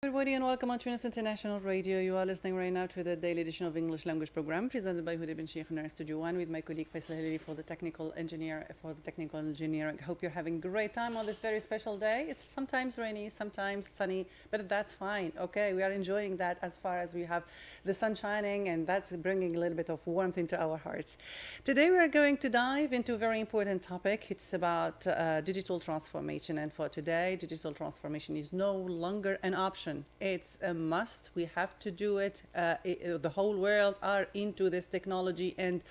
Everybody and welcome on Tunis International Radio. You are listening right now to the daily edition of English language program presented by Huda bin Sheikh in our Studio 1 with my colleague Faisal Halili for the technical engineering. I hope you're having a great time on this very special day. It's sometimes rainy, sometimes sunny, but that's fine. Okay, we are enjoying that as far as we have the sun shining, and that's bringing a little bit of warmth into our hearts. Today we are going to dive into a very important topic. It's about digital transformation, and for today, digital transformation is no longer an option. It's a must. We have to do it. The whole world are into this technology and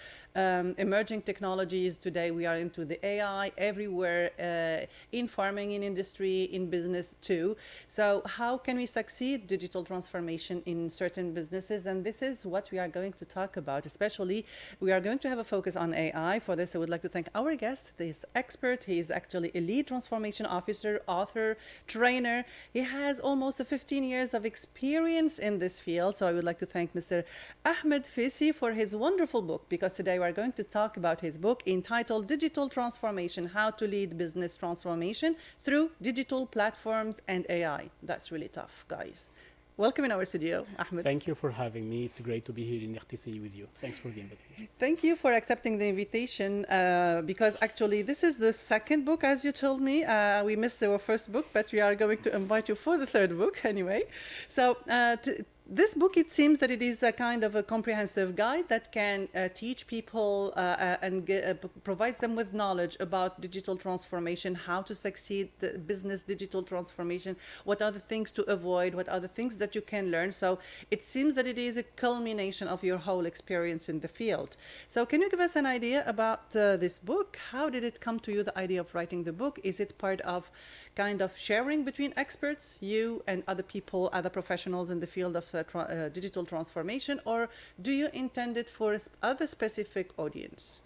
emerging technologies. Today we are into the AI everywhere, in farming, in industry, in business too. So how can we succeed digital transformation in certain businesses? And this is what we are going to talk about. Especially, we are going to have a focus on AI. For this, I would like to thank our guest, this expert. He is actually a lead transformation officer, author, trainer. He has almost 15 years of experience in this field. So I would like to thank Mr. Ahmed Fessi for his wonderful book, because today we're going to talk about his book entitled Digital Transformation: How to Lead Business Transformation Through Digital Platforms and AI. That's really tough, guys. Welcome in our studio, Ahmed. Thank you for having me. It's great to be here in RTC with you. Thanks for the invitation. Thank you for accepting the invitation, because actually this is the second book, as you told me. We missed our first book, but we are going to invite you for the third book anyway. So this book, it seems that it is a kind of a comprehensive guide that can teach people and provides them with knowledge about digital transformation, how to succeed the business digital transformation, what are the things to avoid, what are the things that you can learn. So it seems that it is a culmination of your whole experience in the field. So can you give us an idea about this book? How did it come to you, the idea of writing the book? Is it part of kind of sharing between experts, you and other people, other professionals in the field of digital transformation, or do you intend it for other specific audience?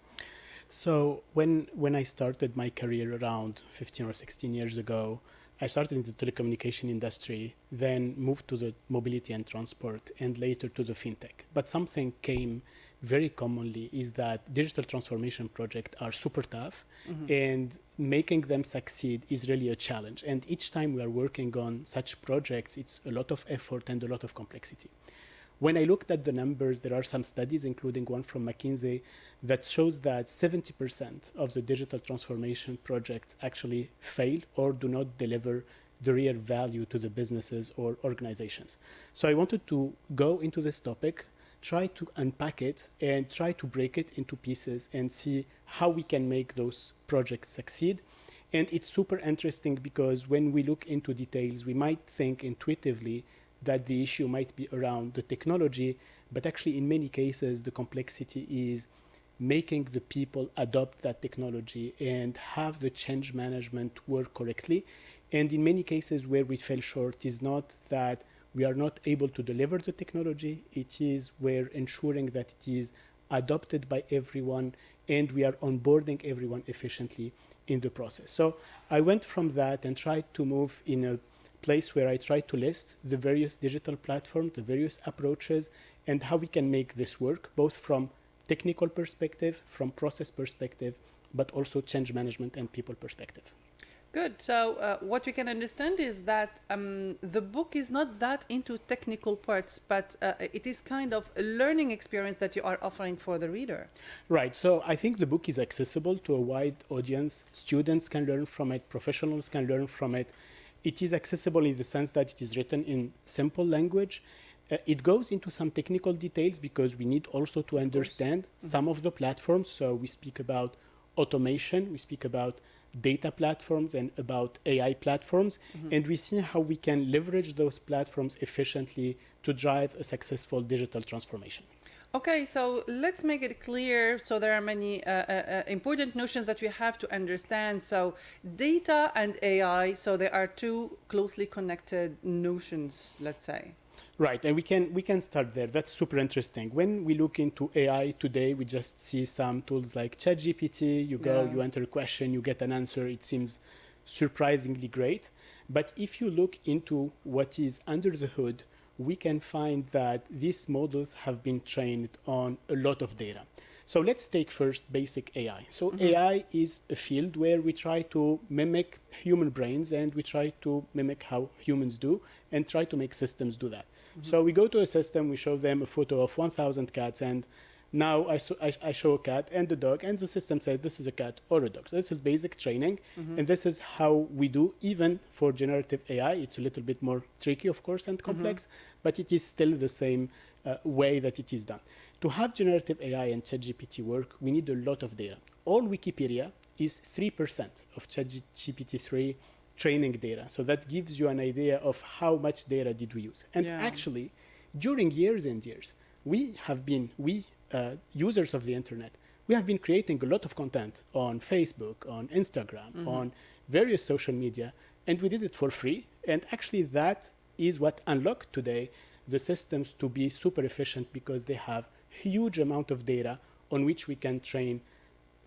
So when I started my career around 15 or 16 years ago, I started in the telecommunication industry, then moved to the mobility and transport, and later to the fintech. But something came very commonly is that digital transformation projects are super tough, and making them succeed is really a challenge. And each time we are working on such projects, it's a lot of effort and a lot of complexity. When I looked at the numbers, there are some studies, including one from McKinsey, that shows that 70% of the digital transformation projects actually fail or do not deliver the real value to the businesses or organizations. So I wanted to go into this topic, try to unpack it, and try to break it into pieces and see how we can make those projects succeed. And it's super interesting because when we look into details, we might think intuitively that the issue might be around the technology, but actually in many cases, the complexity is making the people adopt that technology and have the change management work correctly. And in many cases where we fell short is not that we are not able to deliver the technology, it is we're ensuring that it is adopted by everyone and we are onboarding everyone efficiently in the process. So I went from that and tried to move in a place where I try to list the various digital platforms, the various approaches, and how we can make this work, both from technical perspective, from process perspective, but also change management and people perspective. Good. So what we can understand is that the book is not that into technical parts, but it is kind of a learning experience that you are offering for the reader. Right. So I think the book is accessible to a wide audience. Students can learn from it. Professionals can learn from it. It is accessible in the sense that it is written in simple language. It goes into some technical details because we need also to understand some of the platforms. So we speak about automation, we speak about data platforms and about AI platforms, and we see how we can leverage those platforms efficiently to drive a successful digital transformation. Okay, so let's make it clear. So there are many important notions that we have to understand. So data and AI, so they are two closely connected notions, let's say. Right, and we can start there. That's super interesting. When we look into AI today, we just see some tools like ChatGPT. You go, you enter a question, you get an answer. It seems surprisingly great. But if you look into what is under the hood, we can find that these models have been trained on a lot of data. So let's take first basic AI. So AI is a field where we try to mimic human brains and we try to mimic how humans do and try to make systems do that. So we go to a system, we show them a photo of 1,000 cats, and now I show a cat and a dog, and the system says this is a cat or a dog. So this is basic training, and this is how we do. Even for generative AI, it's a little bit more tricky, of course, and complex, but it is still the same way that it is done. To have generative AI and ChatGPT work, we need a lot of data. All Wikipedia is 3% of ChatGPT 3 training data. So that gives you an idea of how much data did we use. And actually, during years and years, we users of the internet, we have been creating a lot of content on Facebook, on Instagram, on various social media, and we did it for free. And actually that is what unlocked today the systems to be super efficient, because they have huge amount of data on which we can train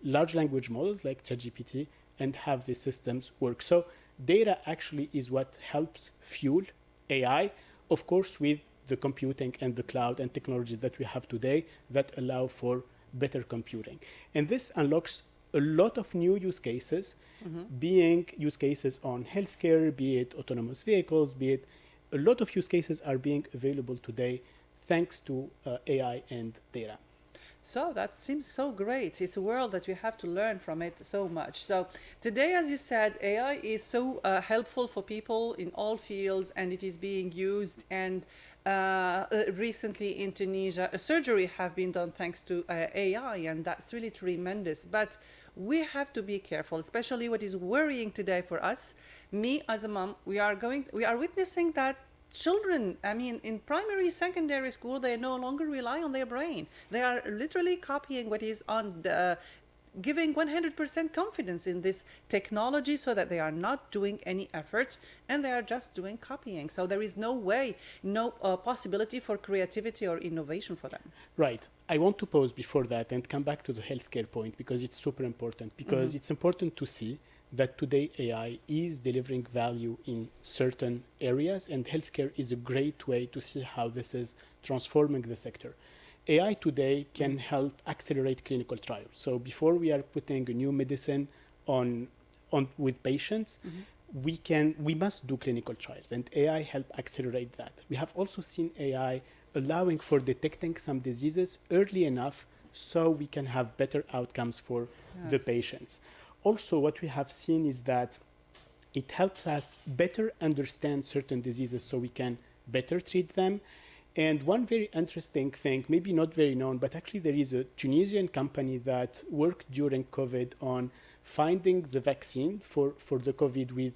large language models like ChatGPT and have the systems work. So data actually is what helps fuel AI, of course, with the computing and the cloud and technologies that we have today that allow for better computing. And this unlocks a lot of new use cases, being use cases on healthcare, be it autonomous vehicles, be it a lot of use cases are being available today thanks to AI and data. So that seems so great. It's a world that we have to learn from it so much. So today, as you said, AI is so helpful for people in all fields, and it is being used. And recently in Tunisia, a surgery have been done thanks to AI, and that's really tremendous. But we have to be careful, especially what is worrying today for us. Me as a mom, we are witnessing that children, I mean, in primary, secondary school, they no longer rely on their brain. They are literally copying what is on the, giving 100% confidence in this technology, so that they are not doing any effort and they are just doing copying. So there is no way, no possibility for creativity or innovation for them. Right. I want to pause before that and come back to the healthcare point, because it's super important, because it's important to see that today AI is delivering value in certain areas, and healthcare is a great way to see how this is transforming the sector. AI today can help accelerate clinical trials. So before we are putting a new medicine on with patients, we must do clinical trials, and AI help accelerate that. We have also seen AI allowing for detecting some diseases early enough so we can have better outcomes for the patients. Also, what we have seen is that it helps us better understand certain diseases so we can better treat them. And one very interesting thing, maybe not very known, but actually there is a Tunisian company that worked during COVID on finding the vaccine for the COVID with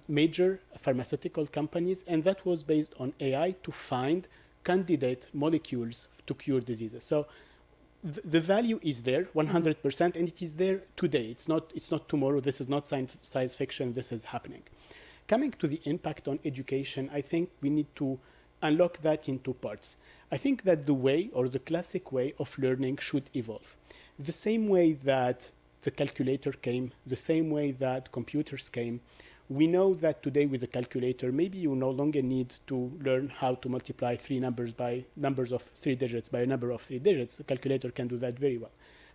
major pharmaceutical companies. And that was based on AI to find candidate molecules to cure diseases. So the value is there 100%, and it is there today. It's not tomorrow. This is not science fiction. This is happening. Coming to the impact on education, I think we need to unlock that in two parts. I think that the way, or the classic way of learning, should evolve. The same way that the calculator came, the same way that computers came. We know that today with the calculator, maybe you no longer need to learn how to multiply three numbers by numbers of 3 digits by a number of 3 digits. The calculator can do that very well.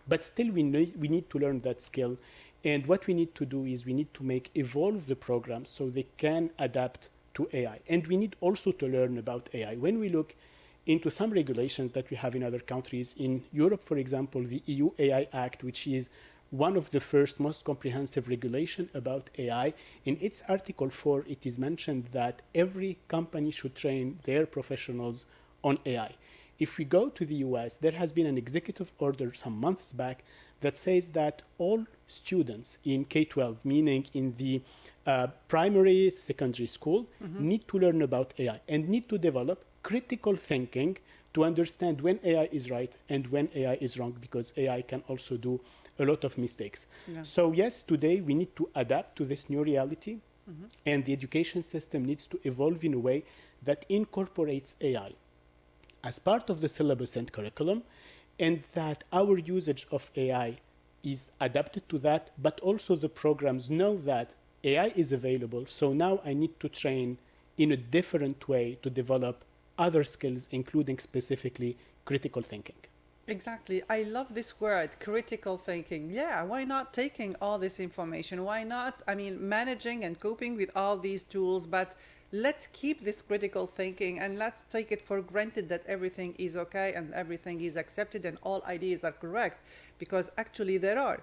But still, we need to learn that skill. And what we need to do is we need to evolve the programs so they can adapt to AI. And we need also to learn about AI. When we look into some regulations that we have in other countries, in Europe, for example, the EU AI Act, which is one of the first most comprehensive regulation about AI. In its Article 4, it is mentioned that every company should train their professionals on AI. If we go to the US, there has been an executive order some months back that says that all students in K-12, meaning in the primary, secondary school, need to learn about AI and need to develop critical thinking to understand when AI is right and when AI is wrong, because AI can also do a lot of mistakes. Yeah. So yes, today we need to adapt to this new reality, and the education system needs to evolve in a way that incorporates AI as part of the syllabus and curriculum, and that our usage of AI is adapted to that, but also the programs know that AI is available, so now I need to train in a different way to develop other skills, including specifically critical thinking. Exactly. I love this word, critical thinking. Yeah, why not taking all this information? Why not, I mean, managing and coping with all these tools, but let's keep this critical thinking and let's take it for granted that everything is okay and everything is accepted and all ideas are correct, because actually AI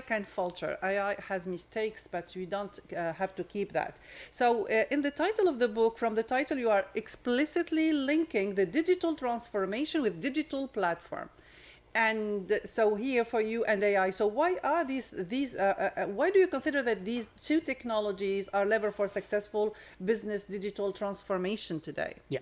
can falter, AI has mistakes, but we don't have to keep that. So in the title of the book, from the title, you are explicitly linking the digital transformation with digital platform. And so here for you and AI, so why are why do you consider that these two technologies are lever for successful business digital transformation today? Yeah.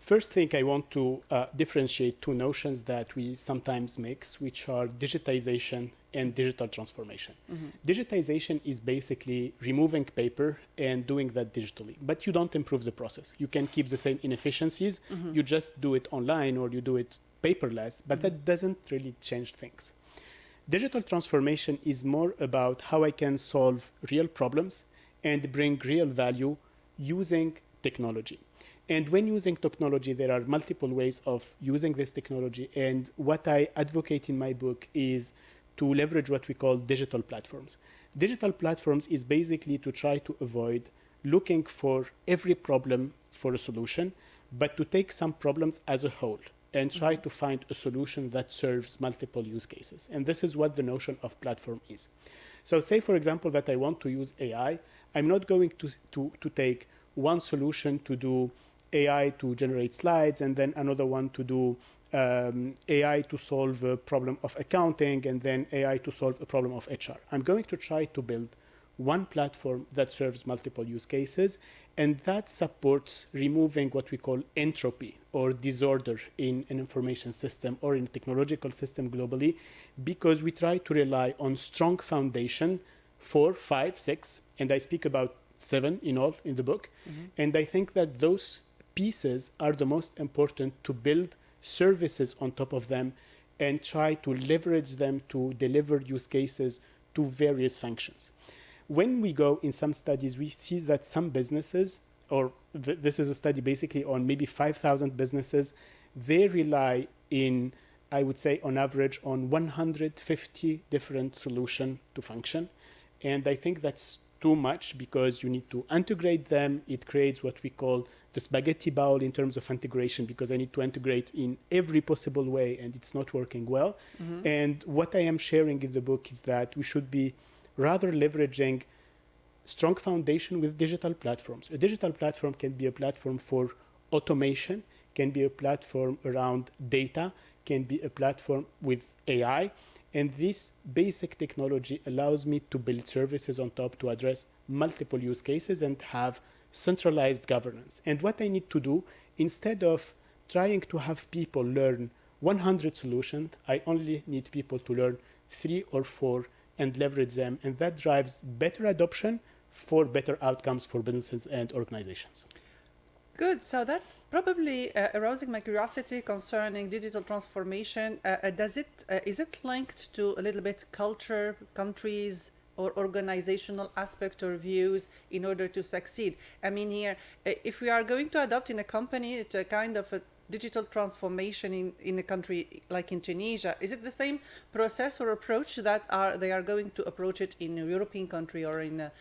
First thing, I want to differentiate two notions that we sometimes mix, which are digitization and digital transformation. Mm-hmm. Digitization is basically removing paper and doing that digitally, but you don't improve the process. You can keep the same inefficiencies. Mm-hmm. You just do it online or you do it paperless, but Mm-hmm. that doesn't really change things. Digital transformation is more about how I can solve real problems and bring real value using technology. And when using technology, there are multiple ways of using this technology. And what I advocate in my book is to leverage what we call digital platforms. Digital platforms is basically to try to avoid looking for every problem for a solution, but to take some problems as a whole and try Mm-hmm. to find a solution that serves multiple use cases. And this is what the notion of platform is. So say, for example, that I want to use AI. I'm not going to take one solution to do AI to generate slides and then another one to do AI to solve a problem of accounting and then AI to solve a problem of HR. I'm going to try to build one platform that serves multiple use cases, and that supports removing what we call entropy or disorder in an information system or in a technological system globally, because we try to rely on strong foundation, 4, 5, 6, and I speak about 7 in all in the book. Mm-hmm. And I think that those pieces are the most important to build services on top of them and try to leverage them to deliver use cases to various functions. When we go in some studies, we see that some businesses, or this is a study basically on maybe 5,000 businesses, they rely in, I would say on average, on 150 different solutions to function. And I think that's too much because you need to integrate them. It creates what we call the spaghetti bowl in terms of integration, because I need to integrate in every possible way and it's not working well. Mm-hmm. And what I am sharing in the book is that we should be rather leveraging strong foundation with digital platforms. A digital platform can be a platform for automation, can be a platform around data, can be a platform with AI. And this basic technology allows me to build services on top to address multiple use cases and have centralized governance. And what I need to do, instead of trying to have people learn 100 solutions, I only need people to learn 3 or 4 and leverage them. And that drives better adoption for better outcomes for businesses and organizations. Good. So that's probably arousing my curiosity concerning digital transformation. Is it linked to a little bit culture, countries, or organizational aspect or views in order to succeed? I mean, here, if we are going to adopt in a company to a kind of a digital transformation in a country like in Tunisia, is it the same process or approach that they are going to approach it in a European country or in a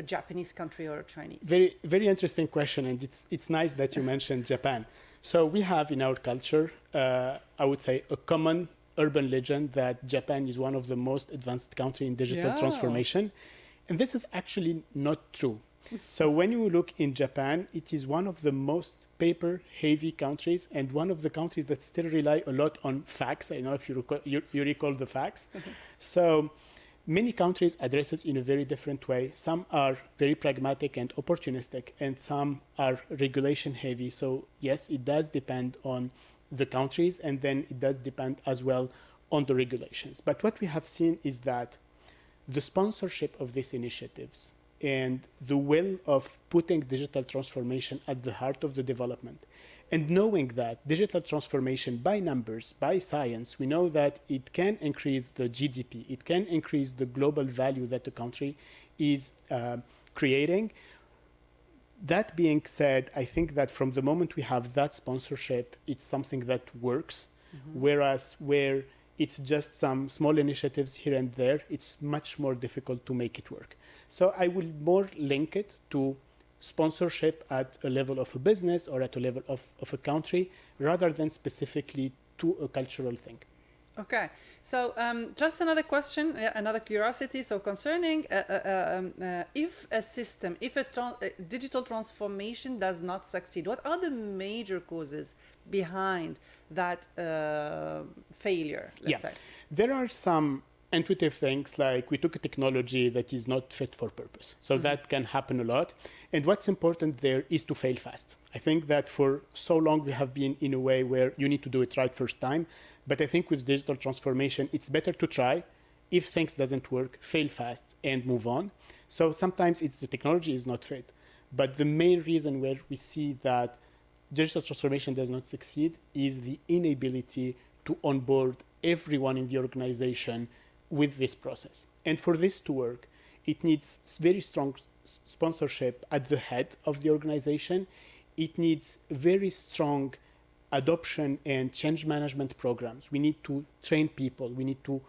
Japanese country or a Chinese? Very, very interesting question, and it's nice that you mentioned Japan. So we have in our culture, I would say, a common urban legend that Japan is one of the most advanced countries in digital transformation, and this is actually not true. So when you look in Japan, it is one of the most paper-heavy countries and one of the countries that still rely a lot on fax. I don't know if you recall the fax. So many countries address it in a very different way. Some are very pragmatic and opportunistic, and some are regulation heavy. So yes, it does depend on the countries, and then it does depend as well on the regulations. But what we have seen is that the sponsorship of these initiatives and the will of putting digital transformation at the heart of the development, and knowing that digital transformation by numbers, by science, we know that it can increase the GDP, it can increase the global value that the country is creating. That being said, I think that from the moment we have that sponsorship, it's something that works. whereas where it's just some small initiatives here and there, it's much more difficult to make it work. So I will more link it to sponsorship at a level of a business or at a level of a country rather than specifically to a cultural thing. Okay, so just another question, another curiosity. So concerning if a system, if a digital transformation does not succeed, what are the major causes behind that failure, let's say? There are some intuitive things like we took a technology that is not fit for purpose. So that can happen a lot. And what's important there is to fail fast. I think that for so long we have been in a way where you need to do it right first time. But I think with digital transformation, it's better to try. If things doesn't work, fail fast and move on. So sometimes it's the technology is not fit. But the main reason where we see that digital transformation does not succeed is the inability to onboard everyone in the organization with this process. And for this to work, it needs very strong sponsorship at the head of the organization. It needs very strong adoption and change management programs. We need to train people. We need to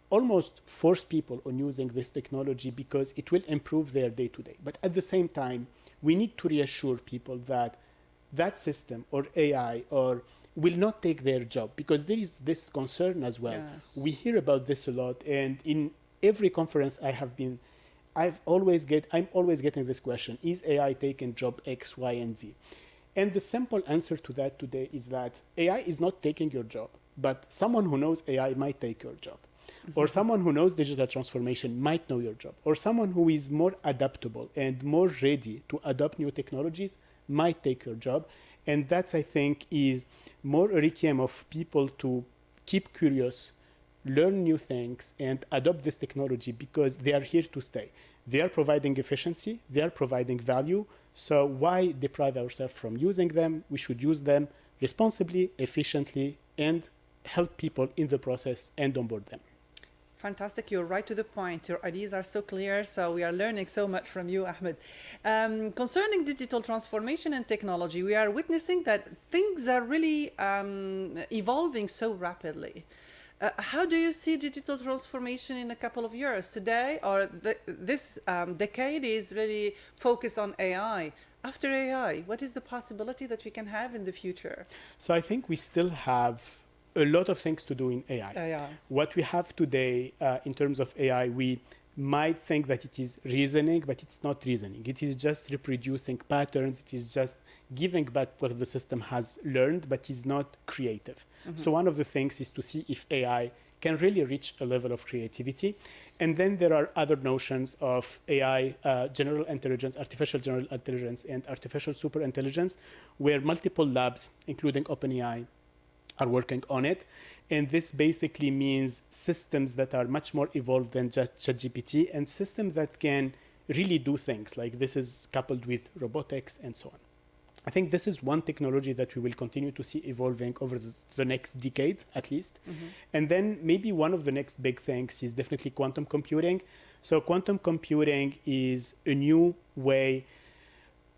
almost force people on using this technology because it will improve their day-to-day. But at the same time, we need to reassure people that that system or AI or will not take their job, because there is this concern as well. Yes. We hear about this a lot, and in every conference I have been, I'm always getting this question: is AI taking job X, Y, and Z? And the simple answer to that today is that AI is not taking your job, but someone who knows AI might take your job. Or someone who knows digital transformation might know your job. Or someone who is more adaptable and more ready to adopt new technologies might take your job. And that's, I think, is more a requiem of people to keep curious, learn new things, and adopt this technology because they are here to stay. They are providing efficiency, they are providing value. So why deprive ourselves from using them? We should use them responsibly, efficiently, and help people in the process and onboard them. Fantastic. You're right to the point. Your ideas are so clear. So we are learning so much from you, Ahmed. Concerning digital transformation and technology, we are witnessing that things are really evolving so rapidly. How do you see digital transformation in a couple of years? Today, or this decade is really focused on AI. After AI, what is the possibility that we can have in the future? So I think we still have a lot of things to do in AI. What we have today in terms of AI, we might think that it is reasoning, but it's not reasoning. It is just reproducing patterns. It is just giving back what the system has learned, but is not creative. So one of the things is to see if AI can really reach a level of creativity. And then there are other notions of AI, general intelligence, artificial general intelligence, and artificial superintelligence, where multiple labs, including OpenAI, are working on it. And this basically means systems that are much more evolved than just ChatGPT, and systems that can really do things. Like this is coupled with robotics and so on. I think this is one technology that we will continue to see evolving over the next decade, at least. And then maybe one of the next big things is definitely quantum computing. So quantum computing is a new way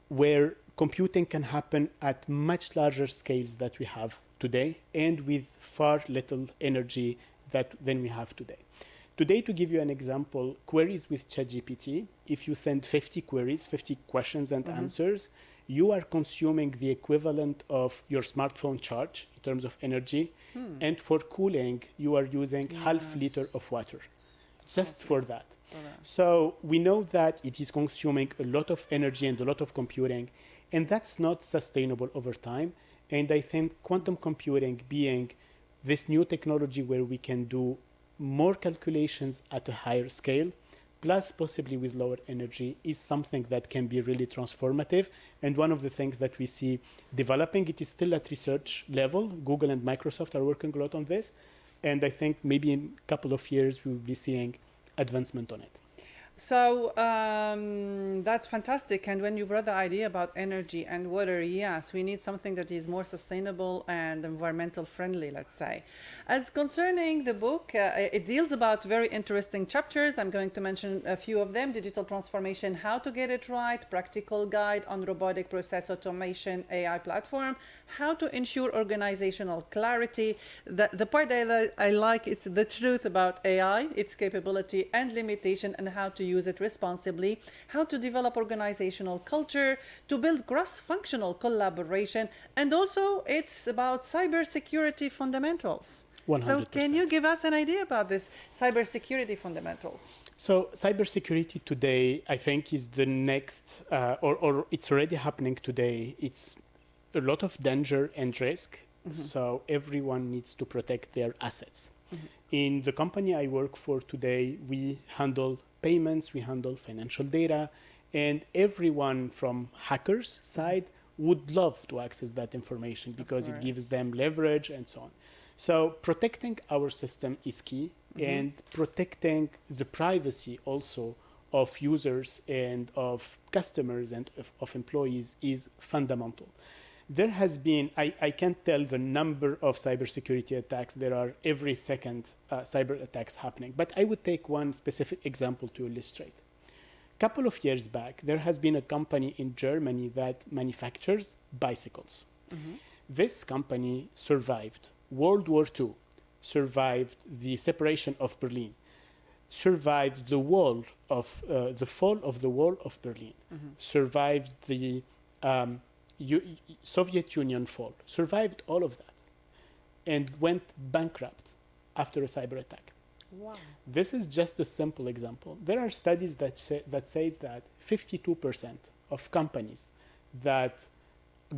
where computing can happen at much larger scales that we have today and with far little energy than we have today. Today, to give you an example, queries with ChatGPT, if you send 50 queries, 50 questions and answers, you are consuming the equivalent of your smartphone charge in terms of energy. And for cooling, you are using half liter of water just for that. So we know that it is consuming a lot of energy and a lot of computing, and that's not sustainable over time. And I think quantum computing being this new technology where we can do more calculations at a higher scale, plus possibly with lower energy, is something that can be really transformative. And one of the things that we see developing, it is still at research level. Google and Microsoft are working a lot on this. And I think maybe in a couple of years, we will be seeing advancement on it. So that's fantastic. And when you brought the idea about energy and water, yes, we need something that is more sustainable and environmental friendly, let's say. As concerning the book, it deals about very interesting chapters. I'm going to mention a few of them: digital transformation, how to get it right, practical guide on robotic process automation, AI platform, how to ensure organizational clarity. The part that I like, it's the truth about AI, its capability and limitation, and how to use it responsibly, how to develop organizational culture, to build cross-functional collaboration, and also it's about cybersecurity fundamentals. 100%. So can you give us an idea about this cybersecurity fundamentals? So cybersecurity today, I think, is the next, or it's already happening today. It's a lot of danger and risk. So everyone needs to protect their assets. In the company I work for today, we handle payments, we handle financial data, and everyone from hackers' side would love to access that information because it gives them leverage and so on. So protecting our system is key, and protecting the privacy also of users and of customers and of employees is fundamental. There has been, I can't tell the number of cybersecurity attacks. There are every second cyber attacks happening. But I would take one specific example to illustrate. A couple of years back, there has been a company in Germany that manufactures bicycles. This company survived World War II, survived the separation of Berlin, survived the wall of the fall of the wall of Berlin, survived the Soviet Union fall, survived all of that, and went bankrupt after a cyber attack. Wow. This is just a simple example. There are studies that says that 52% of companies that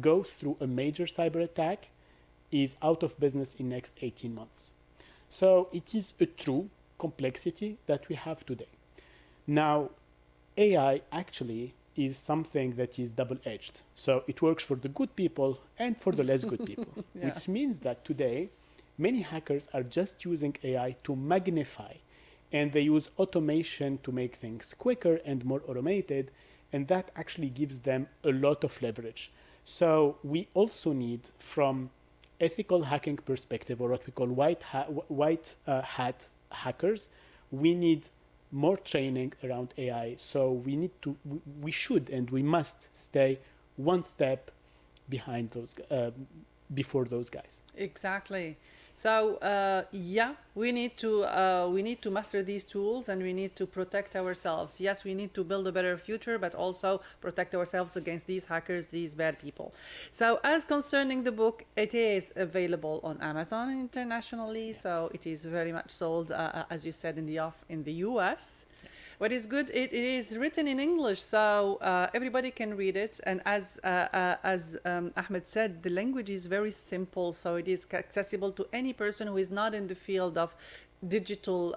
go through a major cyber attack is out of business in next 18 months. So it is a true complexity that we have today. Now, AI actually is something that is double-edged. So it works for the good people and for the less good people, which means that today, many hackers are just using AI to magnify, and they use automation to make things quicker and more automated, and that actually gives them a lot of leverage. So we also need, from ethical hacking perspective, or what we call white hat hackers, we need more training around AI. So we should and we must stay one step behind those, before those guys. Exactly. So we need to master these tools, and we need to protect ourselves. Yes, we need to build a better future, but also protect ourselves against these hackers, these bad people. So as concerning the book, it is available on Amazon internationally. So it is very much sold, as you said, in the US. What is good, it is written in English, so everybody can read it. And as Ahmed said, the language is very simple, so it is accessible to any person who is not in the field of digital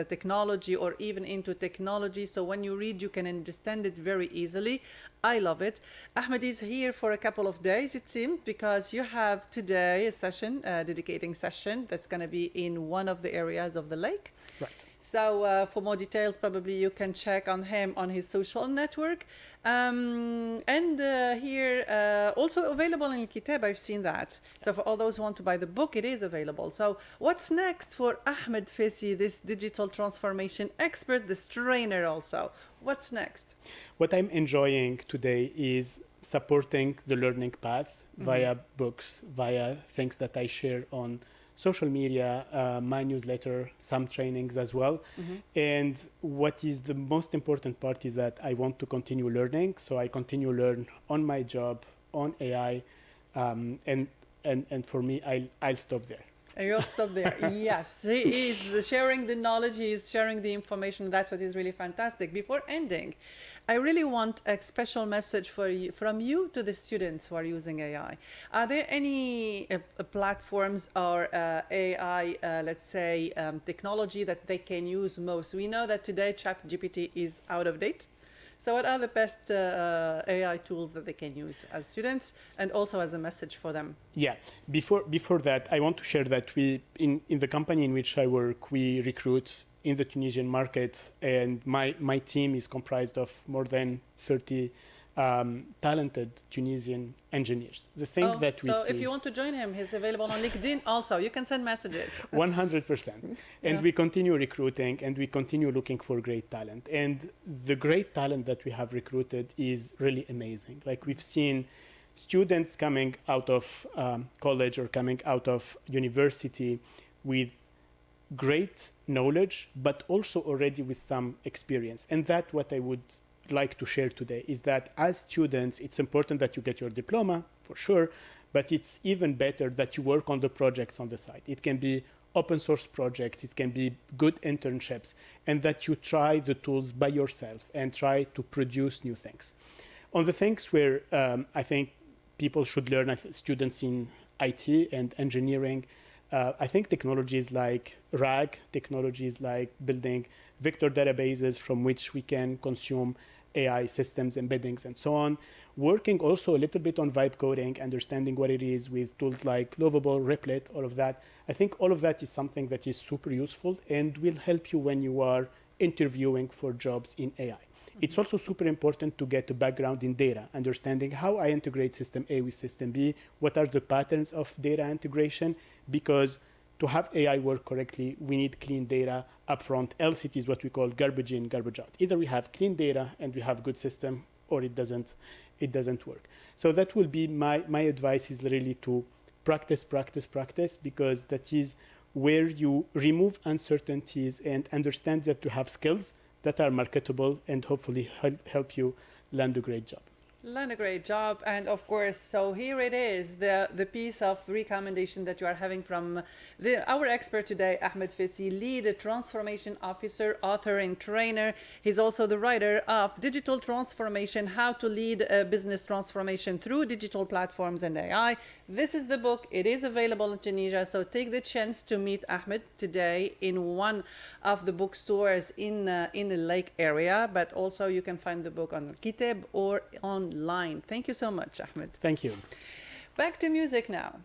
technology or even into technology. So when you read, you can understand it very easily. I love it. Ahmed is here for a couple of days, it seems, because you have today a session, a dedicating session that's going to be in one of the areas of the lake. Right. So for more details, probably you can check on him on his social network. Here, also available in Kitab, I've seen that. Yes. So for all those who want to buy the book, it is available. So what's next for Ahmed Fessi, this digital transformation expert, this trainer also? What's next? What I'm enjoying today is supporting the learning path via books, via things that I share on social media, my newsletter, some trainings as well. And what is the most important part is that I want to continue learning. So I continue learn on my job, on AI, and for me, I'll stop there. You'll stop there. Yes, he is sharing the knowledge, he is sharing the information. That's what is really fantastic. Before ending, I really want a special message from you to the students who are using AI. Are there any platforms or AI, let's say, technology that they can use most? We know that today ChatGPT is out of date. So what are the best AI tools that they can use as students and also as a message for them? Yeah, before that, I want to share that we, in the company in which I work, we recruit in the Tunisian market, and my team is comprised of more than 30 talented Tunisian engineers. The thing that we so see... if you want to join him, he's available on LinkedIn also. You can send messages. 100%. And we continue recruiting, and we continue looking for great talent. And the great talent that we have recruited is really amazing. Like, we've seen students coming out of college or coming out of university with great knowledge, but also already with some experience. And that's what I would like to share today, is that as students, it's important that you get your diploma, for sure, but it's even better that you work on the projects on the side. It can be open source projects, it can be good internships, and that you try the tools by yourself and try to produce new things. On the things where I think people should learn, students in IT and engineering, I think technologies like RAG, technologies like building vector databases from which we can consume AI systems, embeddings, and so on. Working also a little bit on vibe coding, understanding what it is with tools like Lovable, Replit, all of that. I think all of that is something that is super useful and will help you when you are interviewing for jobs in AI. It's also super important to get a background in data, understanding how I integrate system A with system B, what are the patterns of data integration, because to have AI work correctly, we need clean data upfront, else it is what we call garbage in, garbage out. Either we have clean data and we have good system, or it doesn't work. So that will be my advice, is really to practice, because that is where you remove uncertainties and understand that you have skills that are marketable and hopefully help you land a great job. Land a great job. And of course, so here it is, the piece of recommendation that you are having from our expert today, Ahmed Fessi, lead transformation officer, author, and trainer. He's also the writer of Digital Transformation: How to Lead a Business Transformation Through Digital Platforms and AI. This is the book. It is available in Tunisia, so take the chance to meet Ahmed today in one of the bookstores in the Lake area, but also you can find the book on Kitab or online. Thank you so much, Ahmed. Thank you. Back to music now.